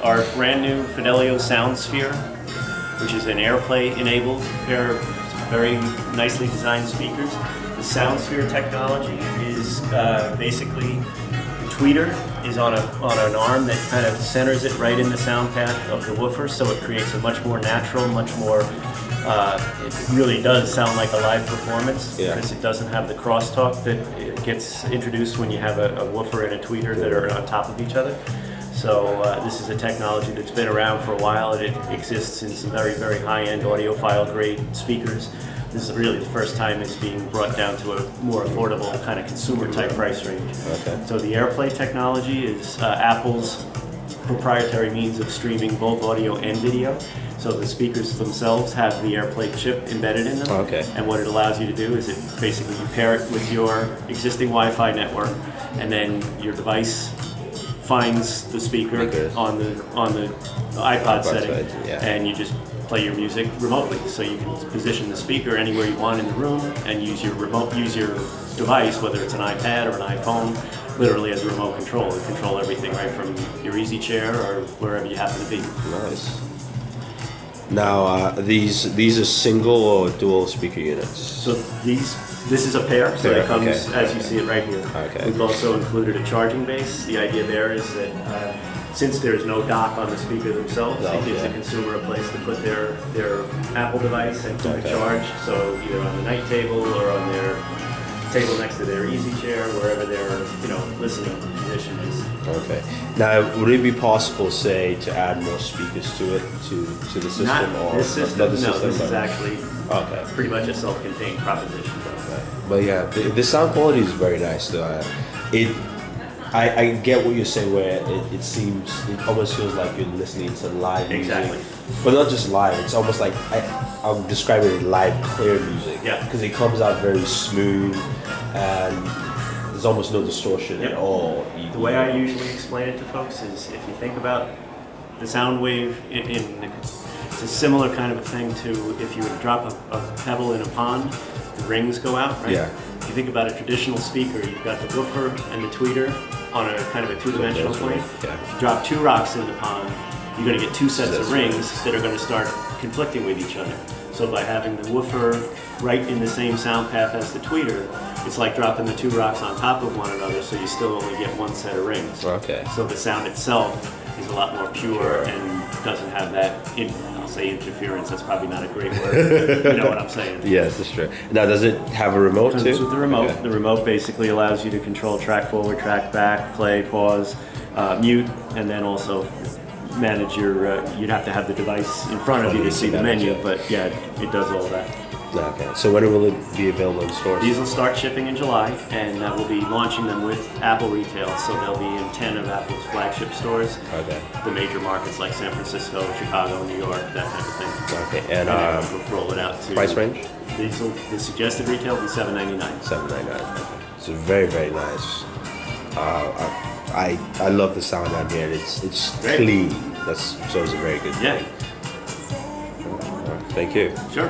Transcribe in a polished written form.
our brand new Fidelio SoundSphere, which is an Airplay enabled pair of very nicely designed speakers. The SoundSphere technology is basically the tweeter is on an arm that kind of centers it right in the sound path of the woofer, so it creates a much more natural, much more it really does sound like a live performance because it doesn't have the crosstalk that it gets introduced when you have a woofer and a tweeter that are on top of each other. So this is a technology that's been around for a while. It exists in some very, very high-end audiophile grade speakers. This is really the first time it's being brought down to a more affordable kind of consumer type price range. Okay. So the Airplay technology is Apple's proprietary means of streaming both audio and video. So the speakers themselves have the Airplay chip embedded in them. Okay. And what it allows you to do is it basically you pair it with your existing Wi-Fi network, and then your device finds the speaker on the iPod setting, and you just play your music remotely. So you can position the speaker anywhere you want in the room and use your device, whether it's an iPad or an iPhone, literally as a remote control. You control everything right from your easy chair or wherever you happen to be. Nice. Now, these are single or dual speaker units? So this is a pair, so it comes as you see it right here. Okay. We've also included a charging base. The idea there is that since there's no dock on the speaker themselves, it gives the consumer a place to put their Apple device and keep it charged. So either on the night table or on their table next to their easy chair, wherever their listening position is. Okay. Now, would it be possible, say, to add more speakers to it to the system? Not this system. This is actually pretty much a self-contained proposition. Okay. But yeah, the sound quality is very nice. Though. I get what you're saying, where it almost feels like you're listening to live music, but not just live. It's almost like I'll describe it as live, clear music. Yeah. Because it comes out very smooth, and there's almost no distortion at all. The way I usually explain it to folks is, if you think about the sound wave, it's a similar kind of a thing to if you would drop a pebble in a pond, the rings go out, right? Yeah. If you think about a traditional speaker, you've got the woofer and the tweeter on a kind of a two-dimensional plane. Yeah. If you drop two rocks in the pond, you're going to get two sets of rings that are going to start conflicting with each other. So by having the woofer right in the same sound path as the tweeter, it's like dropping the two rocks on top of one another, so you still only get one set of rings. Okay. So the sound itself is a lot more pure and doesn't have that, I'll say interference, that's probably not a great word, you know what I'm saying. Yes, that's true. Now, does it have a remote too? With the remote. Okay. The remote basically allows you to control track forward, track back, play, pause, mute, and then also manage your, you'd have to have the device in front of you to see the menu, but yeah, it does all that. Okay, so when will it be available in stores? These will start shipping in July, and we'll be launching them with Apple Retail, so they'll be in 10 of Apple's flagship stores. Okay. The major markets like San Francisco, Chicago, New York, that type of thing. Okay, and we'll roll it out to... Price range? The suggested retail will be $7.99. $7.99. Okay. So very, very nice. I love the sound out here. It's clean. So it's a very good thing. Yeah. Thank you. Sure.